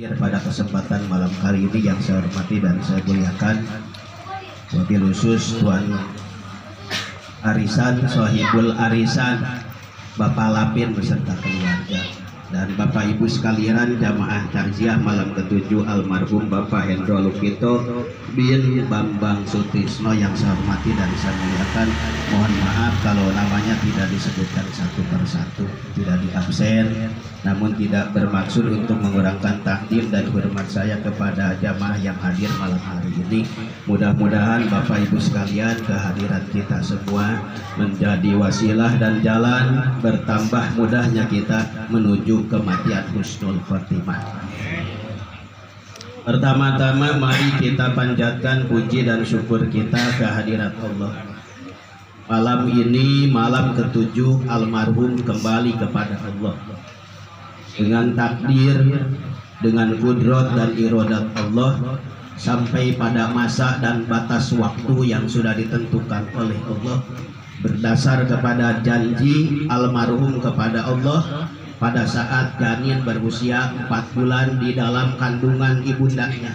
Pada kesempatan malam hari ini yang saya hormati dan saya muliakan, wabil khusus Tuan Arisan, Sohibul Arisan, Bapak Lapin beserta keluarga, dan Bapak Ibu sekalian jamaah takziah malam ke-7 almarhum Bapak Hendro Lukito bin Bambang Sutisno yang saya hormati dan saya muliakan. Mohon maaf kalau namanya tidak disebutkan satu persatu, tidak diabsen, namun tidak bermaksud untuk mengurangkan takdim dan hormat saya kepada jamaah yang hadir malam hari ini. Mudah-mudahan Bapak Ibu sekalian kehadiran kita semua menjadi wasilah dan jalan bertambah mudahnya kita menuju kematian husnul khotimah. Pertama-tama mari kita panjatkan puji dan syukur kita kehadirat Allah. Malam ini malam ke-7 almarhum kembali kepada Allah. Dengan takdir, dengan kudrat dan iradat Allah, sampai pada masa dan batas waktu yang sudah ditentukan oleh Allah, berdasar kepada janji almarhum kepada Allah pada saat janin berusia 4 bulan di dalam kandungan ibundanya,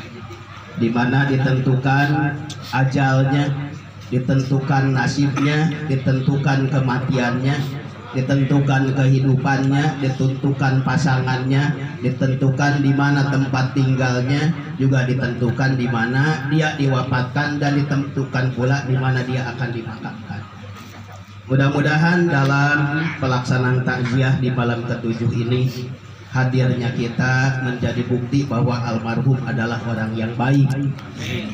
di mana ditentukan ajalnya, ditentukan nasibnya, ditentukan kematiannya, ditentukan kehidupannya, ditentukan pasangannya, ditentukan di mana tempat tinggalnya, juga ditentukan di mana dia diwafatkan, dan ditentukan pula di mana dia akan dimakamkan. Mudah-mudahan dalam pelaksanaan takziah di malam ke-7 ini, hadirnya kita menjadi bukti bahwa almarhum adalah orang yang baik.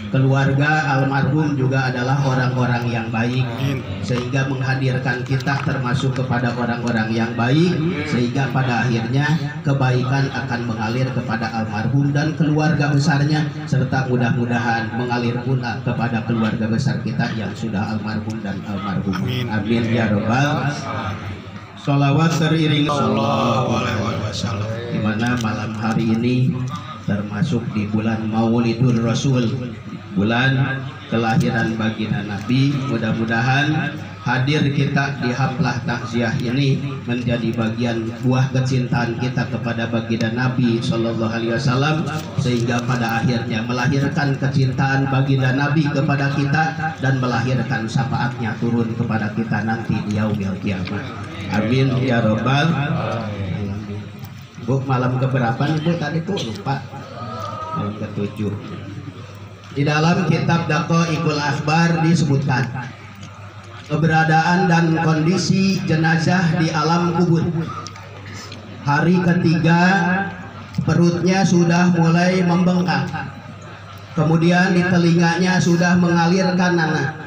Keluarga almarhum juga adalah orang-orang yang baik, sehingga menghadirkan kita termasuk kepada orang-orang yang baik, sehingga pada akhirnya kebaikan akan mengalir kepada almarhum dan keluarga besarnya, serta mudah-mudahan mengalir pula kepada keluarga besar kita yang sudah almarhum dan almarhum. Amin ya robbal. Sholawat teriring sallallahu alaihi wasallam, di mana malam hari ini termasuk di bulan Maulidur Rasul, bulan kelahiran baginda Nabi. Mudah-mudahan hadir kita di haflah takziah ini menjadi bagian buah kecintaan kita kepada baginda Nabi Sallallahu Alaihi Wasallam, sehingga pada akhirnya melahirkan kecintaan baginda Nabi kepada kita dan melahirkan syafaatnya turun kepada kita nanti di yaumil kiamat. Amin ya robbal. Bu, malam keberapa nih Bu? Tadi Bu lupa. Malam ke-7. Di dalam kitab Daqaiqul Akhbar disebutkan keberadaan dan kondisi jenazah di alam kubur. Hari ketiga perutnya sudah mulai membengkak, kemudian di telinganya sudah mengalirkan nanah,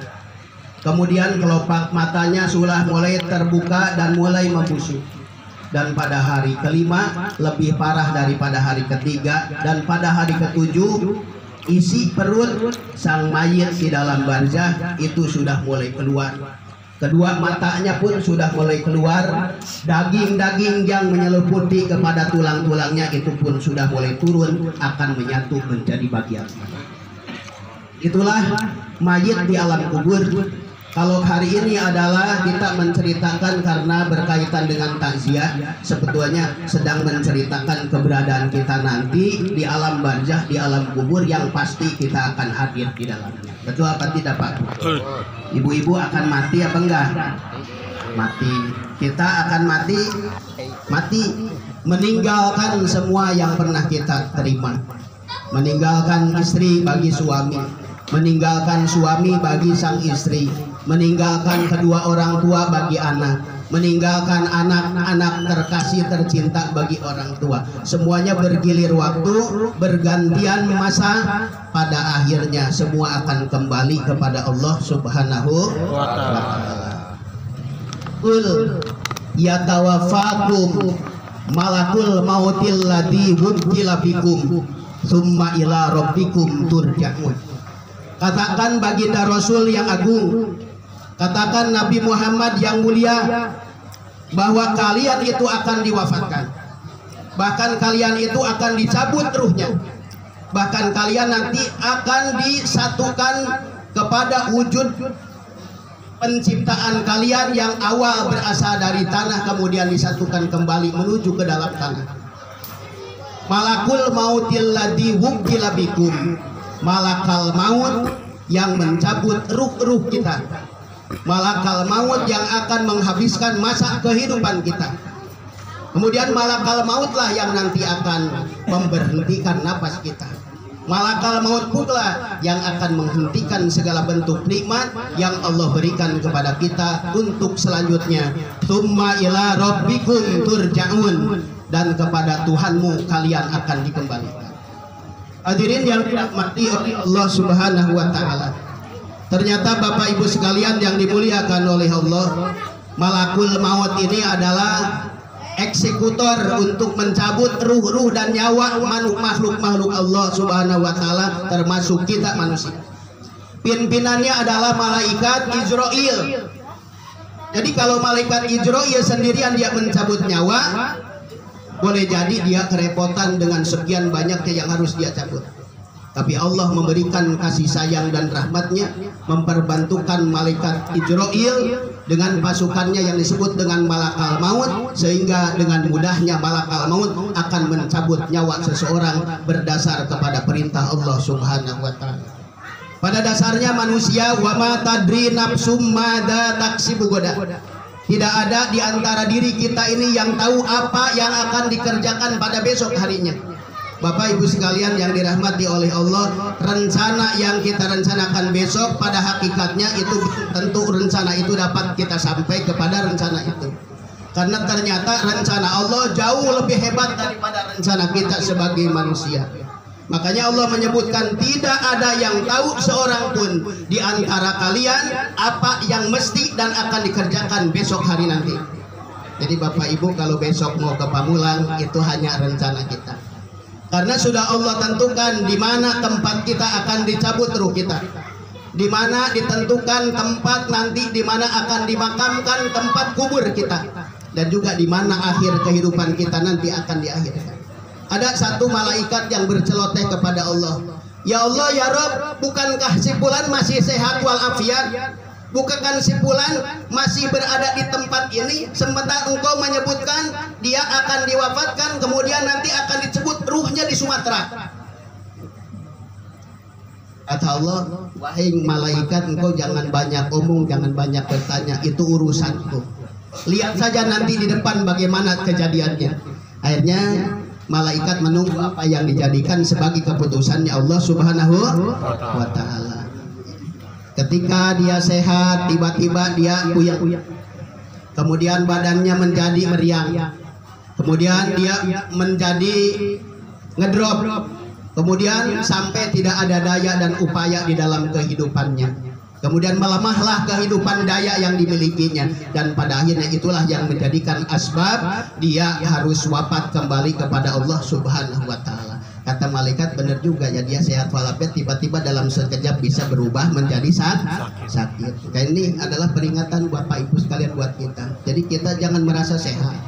kemudian kelopak matanya sudah mulai terbuka dan mulai membusuk. Dan pada hari kelima lebih parah daripada hari ketiga, dan pada hari ke-7 isi perut sang mayit di dalam barzah itu sudah mulai keluar. Kedua matanya pun sudah mulai keluar. Daging-daging yang menyeliputi kepada tulang-tulangnya itu pun sudah mulai turun, akan menyatu menjadi bagian. Itulah mayit di alam kubur. Kalau hari ini adalah kita menceritakan karena berkaitan dengan takziah, sebetulnya sedang menceritakan keberadaan kita nanti di alam barzah, di alam kubur yang pasti kita akan hadir di dalamnya. Betul apa tidak Pak? Ibu-ibu akan mati apa enggak? Mati. Kita akan mati. Mati. Meninggalkan semua yang pernah kita terima. Meninggalkan istri bagi suami, meninggalkan suami bagi sang istri, meninggalkan kedua orang tua bagi anak, meninggalkan anak-anak terkasih tercinta bagi orang tua. Semuanya bergilir waktu, bergantian masa, pada akhirnya semua akan kembali kepada Allah Subhanahu wa ta'ala. Qul yatawaffakum malakul mautil ladzi wukila bikum tsumma ila rabbikum turja'un. Katakan baginda Rasul yang agung, katakan Nabi Muhammad yang mulia, bahwa kalian itu akan diwafatkan, bahkan kalian itu akan dicabut ruhnya, bahkan kalian nanti akan disatukan kepada wujud penciptaan kalian yang awal berasal dari tanah, kemudian disatukan kembali menuju ke dalam tanah. malakul mautil ladzi wukila bikum, malakal maut yang mencabut ruh-ruh kita, malakal maut yang akan menghabiskan masa kehidupan kita. Kemudian malakal mautlah yang nanti akan memberhentikan napas kita. Malakal maut pula yang akan menghentikan segala bentuk nikmat yang Allah berikan kepada kita untuk selanjutnya. Tsumma ila rabbikum turja'un, dan kepada Tuhanmu kalian akan dikembalikan. Hadirin yang dirahmati oleh Allah Subhanahu wa taala. Ternyata Bapak Ibu sekalian yang dimuliakan oleh Allah, malakul maut ini adalah eksekutor untuk mencabut ruh-ruh dan nyawa makhluk-makhluk Allah Subhanahu wa taala, termasuk kita manusia. Pimpinannya adalah malaikat Israil. Jadi kalau malaikat Israil sendirian dia mencabut nyawa, boleh jadi dia kerepotan dengan sekian banyaknya yang harus dia cabut. Tapi Allah memberikan kasih sayang dan rahmatnya, memperbantukan malaikat Israil dengan pasukannya yang disebut dengan malakal maut, sehingga dengan mudahnya malakal maut akan mencabut nyawa seseorang berdasar kepada perintah Allah Subhanahu wa taala. Pada dasarnya manusia, wa ma tadri nafsum madza taksibu goda. Tidak ada di antara diri kita ini yang tahu apa yang akan dikerjakan pada besok harinya. Bapak Ibu sekalian yang dirahmati oleh Allah, rencana yang kita rencanakan besok pada hakikatnya itu tentu rencana itu dapat kita sampai kepada rencana itu. Karena ternyata rencana Allah jauh lebih hebat daripada rencana kita sebagai manusia. Makanya Allah menyebutkan tidak ada yang tahu seorang pun di antara kalian apa yang mesti dan akan dikerjakan besok hari nanti. Jadi Bapak Ibu kalau besok mau ke Pamulang itu hanya rencana kita. Karena sudah Allah tentukan di mana tempat kita akan dicabut ruh kita, di mana ditentukan tempat nanti di mana akan dimakamkan tempat kubur kita, dan juga di mana akhir kehidupan kita nanti akan diakhirkan. Ada satu malaikat yang berceloteh kepada Allah, ya Allah ya Rabb, bukankah si fulan masih sehat walafiat? Bukankah si fulan masih berada di tempat ini, sementara engkau menyebutkan dia akan diwafatkan, kemudian nanti akan disebut ruhnya di Sumatera. Kata Allah, wahai malaikat, engkau jangan banyak omong, jangan banyak bertanya, itu urusanku. Lihat saja nanti di depan bagaimana kejadiannya. Akhirnya malaikat menunggu apa yang dijadikan sebagai keputusannya Allah Subhanahu wa taala. Ketika dia sehat, tiba-tiba dia kuyang, kemudian badannya menjadi meriang, kemudian dia menjadi ngedrop, kemudian sampai tidak ada daya dan upaya di dalam kehidupannya, kemudian melemahlah kehidupan daya yang dimilikinya, dan pada akhirnya itulah yang menjadikan asbab dia harus wafat kembali kepada Allah Subhanahu wa taala. Kata malaikat, benar juga ya, dia sehat walafiat, tiba-tiba dalam sekejap bisa berubah menjadi sakit. Nah, ini adalah peringatan Bapak Ibu sekalian buat kita. Jadi kita jangan merasa sehat,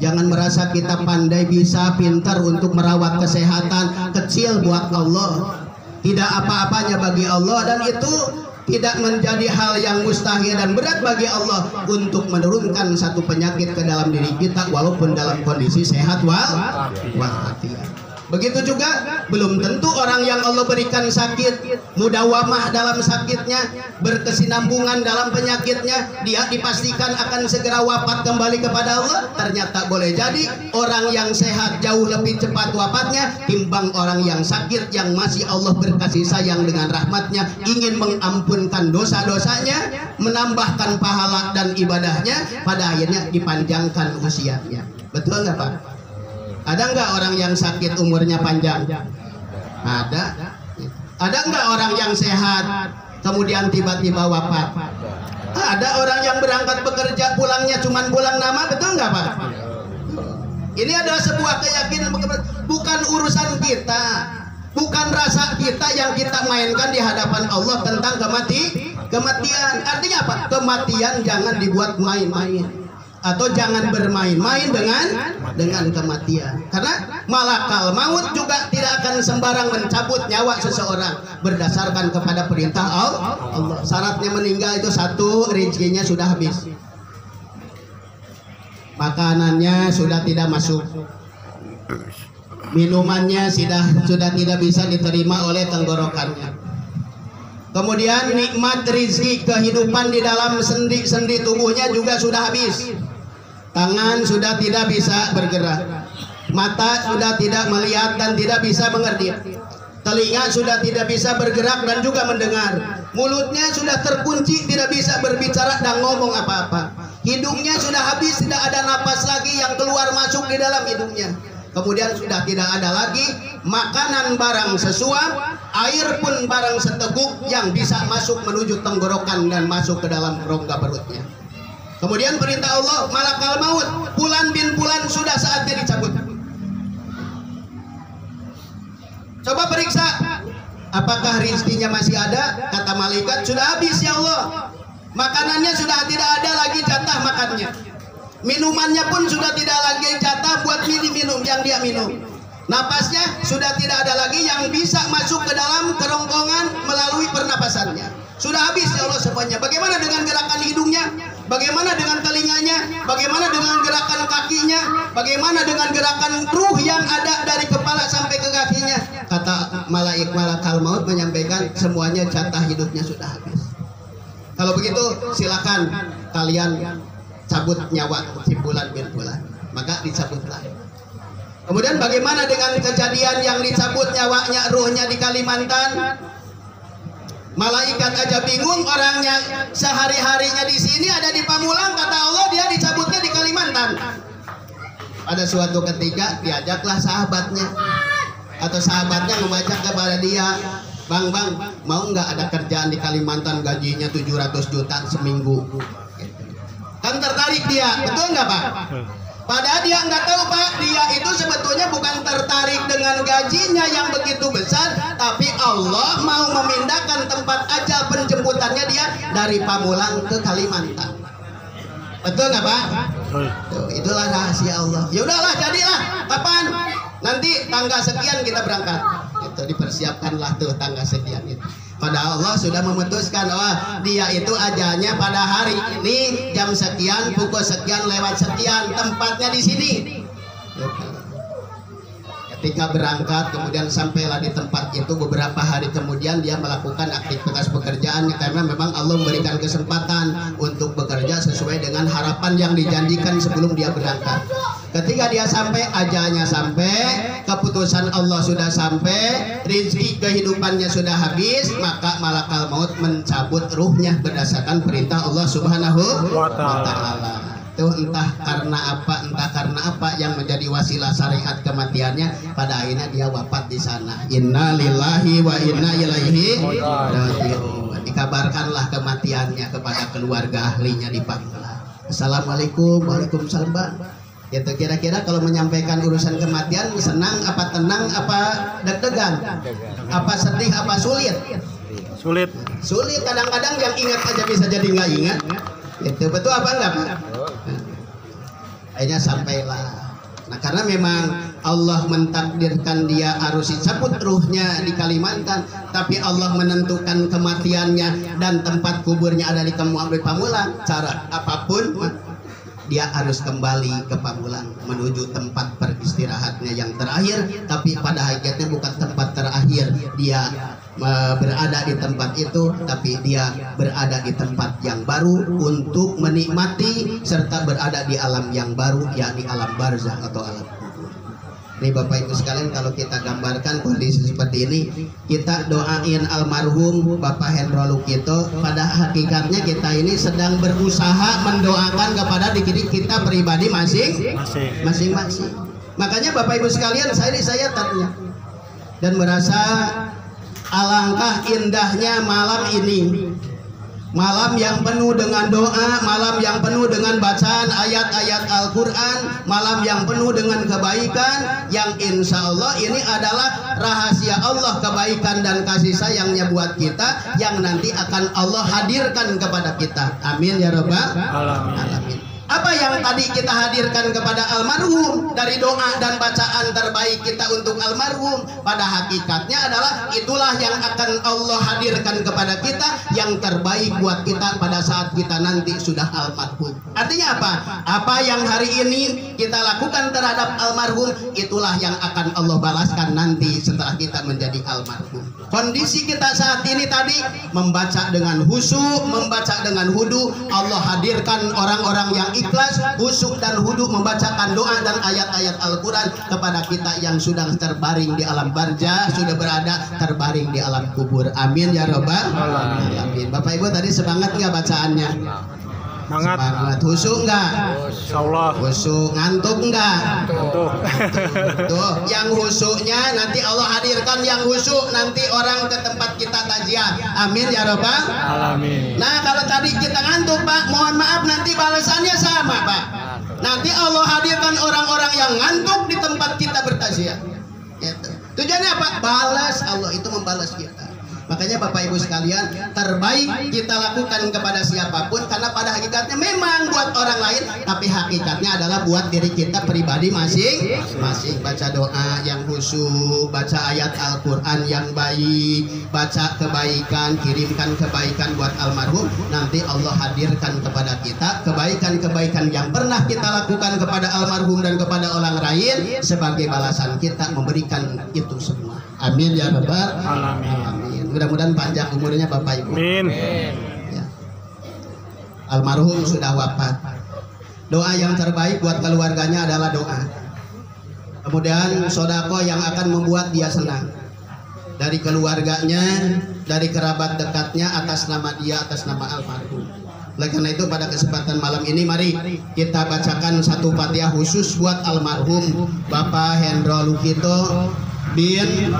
jangan merasa kita pandai, bisa, pintar untuk merawat kesehatan. Kecil buat Allah, tidak apa-apanya bagi Allah, dan itu tidak menjadi hal yang mustahil dan berat bagi Allah untuk menurunkan satu penyakit ke dalam diri kita walaupun dalam kondisi sehat walafiat. Begitu juga belum tentu orang yang Allah berikan sakit, mudawamah dalam sakitnya, berkesinambungan dalam penyakitnya, dia dipastikan akan segera wafat kembali kepada Allah. Ternyata boleh jadi orang yang sehat jauh lebih cepat wafatnya timbang orang yang sakit, yang masih Allah berkasih sayang dengan rahmatnya, ingin mengampunkan dosa-dosanya, menambahkan pahala dan ibadahnya, pada akhirnya dipanjangkan usianya. Betul nggak Pak? Ada nggak orang yang sakit umurnya panjang? Ada. Ada nggak orang yang sehat kemudian tiba-tiba wafat? Ada orang yang berangkat bekerja pulangnya cuman pulang nama, betul nggak Pak? Ini adalah sebuah keyakinan, bukan urusan kita, bukan rasa kita yang kita mainkan di hadapan Allah tentang kematian. Artinya apa? Kematian jangan dibuat main-main, atau jangan bermain-main dengan kematian. Karena malakal maut juga tidak akan sembarang mencabut nyawa seseorang berdasarkan kepada perintah Allah. Syaratnya meninggal itu satu, rezekinya sudah habis, makanannya sudah tidak masuk, minumannya sudah tidak bisa diterima oleh tenggorokannya. Kemudian nikmat rizki kehidupan di dalam sendi-sendi tubuhnya juga sudah habis. Tangan sudah tidak bisa bergerak, mata sudah tidak melihat dan tidak bisa mengerti, telinga sudah tidak bisa bergerak dan juga mendengar, mulutnya sudah terkunci, tidak bisa berbicara dan ngomong apa-apa, hidungnya sudah habis, tidak ada napas lagi yang keluar masuk di dalam hidungnya. Kemudian sudah tidak ada lagi makanan barang sesuap, air pun barang seteguk yang bisa masuk menuju tenggorokan dan masuk ke dalam rongga perutnya. Kemudian perintah Allah, malakal maut, bulan bin bulan sudah saatnya dicabut. Coba periksa, apakah rizkinya masih ada? Kata malaikat, sudah habis ya Allah. Makanannya sudah tidak ada lagi jatah makannya. Minumannya pun sudah tidak lagi jatah buat minum yang dia minum. Napasnya sudah tidak ada lagi yang bisa masuk ke dalam kerongkongan melalui pernapasannya. Sudah habis ya Allah semuanya. Bagaimana dengan gerakan hidungnya? Bagaimana dengan telinganya? Bagaimana dengan gerakan kakinya? Bagaimana dengan gerakan ruh yang ada dari kepala sampai ke kakinya? Kata malakal maut menyampaikan semuanya jatah hidupnya sudah habis. Kalau begitu silakan kalian cabut nyawa si bulan bin bulan. Maka dicabutlah. Kemudian bagaimana dengan kejadian yang dicabut nyawanya ruhnya di Kalimantan? Malaikat aja bingung, orangnya sehari-harinya di sini ada di Pamulang, kata Allah dia dicabutnya di Kalimantan. Pada suatu ketika diajaklah sahabatnya atau sahabatnya mengajak kepada dia, bang mau nggak ada kerjaan di Kalimantan gajinya 700 juta seminggu? Kan tertarik dia, betul nggak Pak? Padahal dia nggak tahu Pak, dia itu sebetulnya bukan tertarik dengan gajinya yang begitu besar, tapi Allah mau memindahkan tempat ajal penjemputannya dia dari Pamulang ke Kalimantan. Betul nggak Pak? Tuh, itulah rahasia Allah. Ya udahlah, jadilah. Kapan? Nanti tanggal sekian kita berangkat. Itu dipersiapkanlah tuh tanggal sekian itu. Padahal Allah sudah memutuskan, dia itu ajalnya pada hari ini jam sekian, pukul sekian, lewat sekian, tempatnya di sini. Ketika berangkat kemudian sampailah di tempat itu, beberapa hari kemudian dia melakukan aktivitas pekerjaannya karena memang Allah memberikan kesempatan untuk bekerja sesuai dengan harapan yang dijanjikan sebelum dia berangkat. Ketika dia sampai, ajalnya sampai, keputusan Allah sudah sampai, rezeki kehidupannya sudah habis, maka malakal maut mencabut ruhnya berdasarkan perintah Allah Subhanahu wa Ta'ala. Itu entah karena apa yang menjadi wasilah syariat kematiannya, pada akhirnya dia wafat di sana. Inna lillahi wa inna ilaihi raji'un. Dikabarkanlah kematiannya kepada keluarga ahlinya di Pamulang. Assalamualaikum. Waalaikumsalam Pak. Gitu, kira-kira kalau menyampaikan urusan kematian senang apa tenang apa deg-degan, apa sedih apa sulit? Sulit kadang-kadang, yang ingat aja bisa jadi nggak ingat. Itu betul apa enggak Pak? Akhirnya sampailah. Nah karena memang Allah mentakdirkan dia harus dicabut ruhnya di Kalimantan, tapi Allah menentukan kematiannya dan tempat kuburnya ada di Pamulang. Cara apapun dia harus kembali ke Pamulang menuju tempat beristirahatnya yang terakhir, tapi pada hakikatnya bukan tempat terakhir dia berada di tempat itu, tapi dia berada di tempat yang baru untuk menikmati serta berada di alam yang baru, yakni alam barzakh atau alam kubur. Ini Bapak Ibu sekalian, kalau kita gambarkan kondisi seperti ini, kita doain almarhum Bapak Hendro Lukito. Pada hakikatnya kita ini sedang berusaha mendoakan kepada diri kita pribadi masing-masing. Makanya Bapak Ibu sekalian, saya tanya dan merasa alangkah indahnya malam ini, malam yang penuh dengan doa, malam yang penuh dengan bacaan ayat-ayat Al-Quran, malam yang penuh dengan kebaikan, yang insya Allah ini adalah rahasia Allah, kebaikan dan kasih sayangnya buat kita, yang nanti akan Allah hadirkan kepada kita. Amin ya Rabbal Alamin. Apa yang tadi kita hadirkan kepada almarhum dari doa dan bacaan terbaik kita untuk almarhum, pada hakikatnya adalah itulah yang akan Allah hadirkan kepada kita, yang terbaik buat kita pada saat kita nanti sudah almarhum. Artinya apa? Apa yang hari ini kita lakukan terhadap almarhum, itulah yang akan Allah balaskan nanti setelah kita menjadi almarhum. Kondisi kita saat ini tadi membaca dengan khusyuk, membaca dengan hudu, Allah hadirkan orang-orang yang ikhlas, khusyuk dan hudu membacakan doa dan ayat-ayat Al-Quran kepada kita yang sudah terbaring di alam barzah, sudah berada terbaring di alam kubur. Amin ya rabbal alamin. Bapak Ibu tadi semangat nggak bacaannya? Semangat. Khusyuk nggak? Insyaallah. Khusyuk. Ngantuk nggak? Ngantuk. Tuh, yang khusyuknya nanti Allah hadirkan yang khusyuk nanti orang ke tempat kita takziah. Amin ya rabbal Alamin. Nah, kalau tadi kita ngantuk, Pak, mohon maaf nanti balasannya sama, Pak. Nanti Allah hadirkan orang-orang yang ngantuk di tempat kita bertakziah. Gitu. Tujuannya apa? Balas, Allah itu membalas kita. Makanya Bapak Ibu sekalian, terbaik kita lakukan kepada siapapun, karena pada hakikatnya memang buat orang lain, tapi hakikatnya adalah buat diri kita pribadi masing-masing. Baca doa yang khusyuk, baca ayat Al-Quran yang baik, baca kebaikan, kirimkan kebaikan buat almarhum. Nanti Allah hadirkan kepada kita kebaikan-kebaikan yang pernah kita lakukan kepada almarhum dan kepada orang lain, sebagai balasan kita memberikan itu semua. Amin ya rabbal alamin. Mudah-mudahan panjang umurnya Bapak Ibu. Amin. Ya. Almarhum sudah wafat. Doa yang terbaik buat keluarganya adalah doa. Kemudian sodako yang akan membuat dia senang. Dari keluarganya, dari kerabat dekatnya, atas nama dia, atas nama almarhum. Oleh karena itu pada kesempatan malam ini mari kita bacakan satu Fatihah khusus buat almarhum Bapak Hendro Lukito bin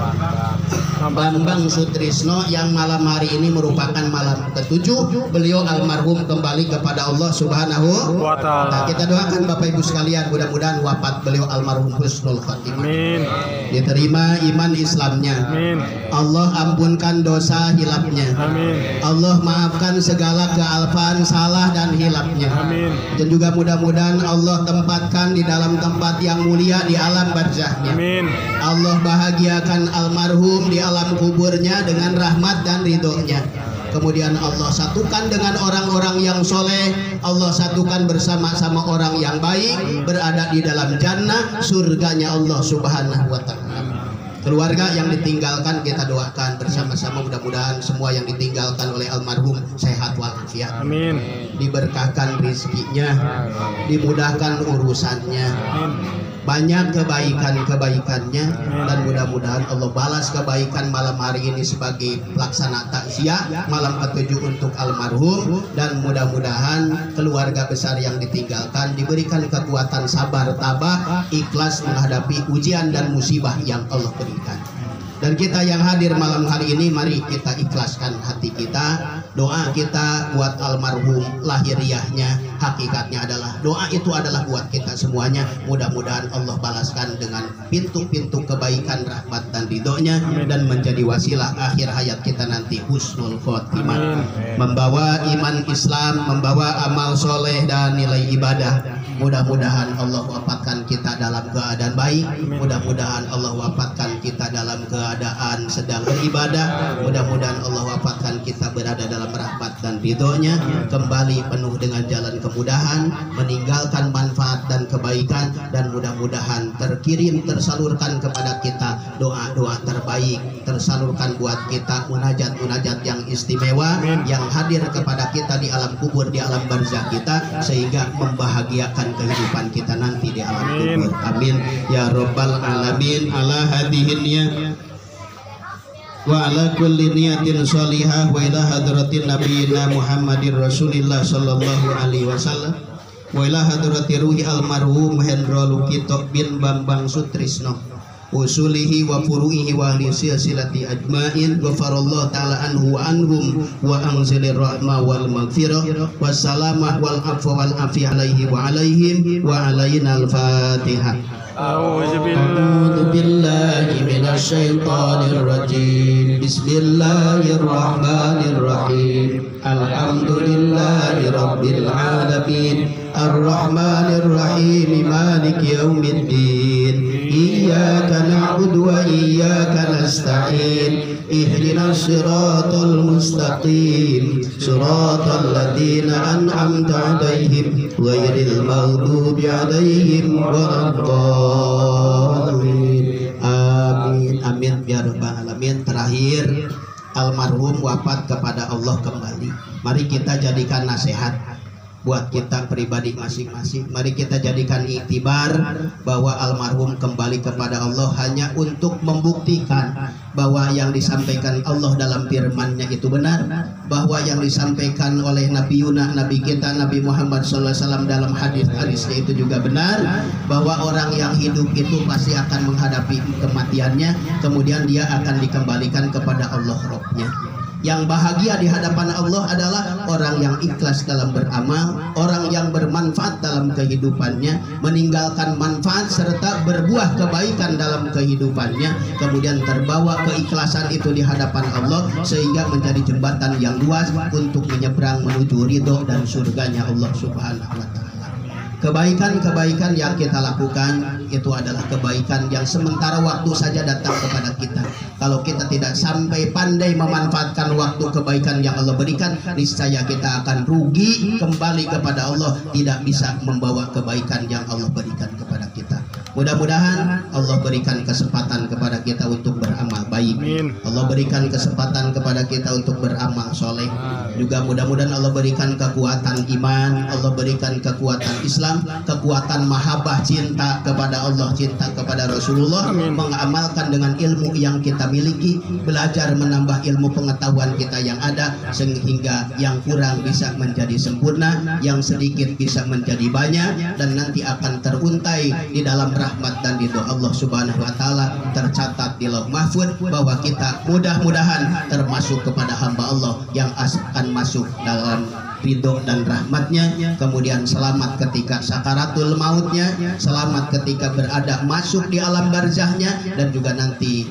Bambang Sutrisno yang malam hari ini merupakan malam ke-7 beliau almarhum kembali kepada Allah Subhanahu wa Ta'ala. Kita doakan Bapak Ibu sekalian, mudah-mudahan wafat beliau almarhum husnul khatimah. Amin. Diterima iman Islamnya. Amin. Allah ampunkan dosa hilapnya. Amin. Allah maafkan segala kealpaan, salah dan hilapnya. Amin. Dan juga mudah-mudahan Allah tempatkan di dalam tempat yang mulia di alam barzahnya. Amin. Allah bahagiakan almarhum di alam kuburnya dengan rahmat dan ridhonya. Kemudian Allah satukan dengan orang-orang yang soleh, Allah satukan bersama-sama orang yang baik, berada di dalam jannah surganya Allah Subhanahu wa Ta'ala. Keluarga yang ditinggalkan kita doakan bersama-sama, mudah-mudahan semua yang ditinggalkan oleh almarhum sehat walafiat. Amin. Diberkahkan rezekinya, dimudahkan urusannya. Amin. Banyak kebaikan-kebaikannya, dan mudah-mudahan Allah balas kebaikan malam hari ini sebagai pelaksana takziah malam ke-7 untuk almarhum, dan mudah-mudahan keluarga besar yang ditinggalkan diberikan kekuatan sabar tabah, ikhlas menghadapi ujian dan musibah yang Allah berikan. Dan kita yang hadir malam hari ini, mari kita ikhlaskan hati kita. Doa kita buat almarhum lahiriahnya, hakikatnya adalah doa itu adalah buat kita semuanya. Mudah-mudahan Allah balaskan dengan pintu-pintu kebaikan, rahmat dan ridhonya, dan menjadi wasilah akhir hayat kita nanti husnul khotimah, membawa iman Islam, membawa amal soleh dan nilai ibadah. Mudah-mudahan Allah wafatkan kita dalam keadaan baik. Mudah-mudahan Allah wafatkan kita dalam keadaan sedang beribadah. Mudah-mudahan Allah wafatkan kita berada dalam rahmat dan ridhonya, kembali penuh dengan jalan kemudahan, meninggalkan manfaat dan kebaikan, dan mudah-mudahan terkirim, tersalurkan kepada kita doa-doa terbaik, tersalurkan buat kita munajat-munajat yang istimewa yang hadir kepada kita di alam kubur, di alam barzah kita, sehingga membahagiakan kehidupan kita nanti di alam kubur. Amin ya rabbal alamin. Ala hadihin ya wa ala kulli niyatin sholihah wa ila hadratin nabiyina Muhammadir Rasulillah sallallahu alaihi wasallam wa ila hadrati ruhi almarhum Hendro Lukito bin Bambang Sutrisno usulihi wa furu'ihi wa ahli silsilati ajma'in, ghafarallahu ta'ala anhu wa anhum wa anzilir rahmah wal maghfirah wassalamah wal afwa wal afiyah alaihi wa alaihim wa alaina al-fatihah. A'udzu billahi minasy syaithanir rajim. Bismillahirrahmanirrahim. Alhamdulillahi rabbil alamin. Ar-Rahmanir Rahim Maliki Yaumiddin Iyyaka na'budu wa iyyaka nasta'in Ihdinas siratal mustaqim Siratal ladzina an'amta 'alaihim ghairil maghdubi 'alaihim waladdallin. Amin amin ya rabbal alamin. Terakhir, almarhum wafat kepada Allah kembali. Mari kita jadikan nasihat buat kita pribadi masing-masing. Mari kita jadikan iktibar bahwa almarhum kembali kepada Allah hanya untuk membuktikan bahwa yang disampaikan Allah dalam firman-Nya itu benar, bahwa yang disampaikan oleh Nabi Yuna, Nabi kita Nabi Muhammad SAW dalam hadis-hadisnya itu juga benar, bahwa orang yang hidup itu pasti akan menghadapi kematiannya, kemudian dia akan dikembalikan kepada Allah Rabb-Nya. Yang bahagia di hadapan Allah adalah orang yang ikhlas dalam beramal, orang yang bermanfaat dalam kehidupannya, meninggalkan manfaat serta berbuah kebaikan dalam kehidupannya, kemudian terbawa keikhlasan itu di hadapan Allah sehingga menjadi jembatan yang luas untuk menyeberang menuju ridho dan surganya Allah Subhanahu wa Ta'ala. Kebaikan-kebaikan yang kita lakukan itu adalah kebaikan yang sementara waktu saja datang kepada kita. Kalau kita tidak sampai pandai memanfaatkan waktu kebaikan yang Allah berikan, niscaya kita akan rugi kembali kepada Allah, tidak bisa membawa kebaikan yang Allah berikan kepada kita. Mudah-mudahan Allah berikan kesempatan kepada kita untuk beramal baik. Allah berikan kesempatan kepada kita untuk beramal soleh. Juga mudah-mudahan Allah berikan kekuatan iman, Allah berikan kekuatan Islam, kekuatan mahabbah, cinta kepada Allah, cinta kepada Rasulullah, mengamalkan dengan ilmu yang kita miliki, belajar menambah ilmu pengetahuan kita yang ada, sehingga yang kurang bisa menjadi sempurna, yang sedikit bisa menjadi banyak, dan nanti akan teruntai di dalam rahmat dan ridho Allah Subhanahu wa Ta'ala, tercatat di Lauh Mahfuz bahwa kita mudah-mudahan termasuk kepada hamba Allah yang akan masuk dalam ridho dan rahmatnya, kemudian selamat ketika sakaratul mautnya, selamat ketika berada masuk di alam barzahnya, dan juga nanti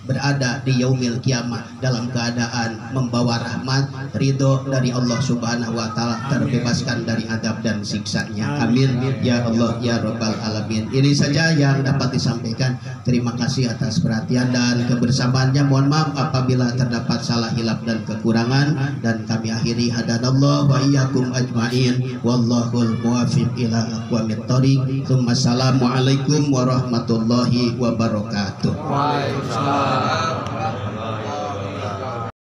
berada di yaumil kiamah dalam keadaan membawa rahmat, ridho dari Allah Subhanahu wa Ta'ala, terbebaskan dari adab dan siksanya. Amin ya Allah ya Rabbal alamin. Ini saja yang dapat disampaikan. Terima kasih atas perhatian dan kebersamaannya. Mohon maaf apabila terdapat salah hilaf dan kekurangan, dan kami akhiri hadanallah wa iyyakum ajmain wallahul muwaffiq ila aqwamit thoriq. Assalamualaikum warahmatullahi wabarakatuh. Waalaikumsalam.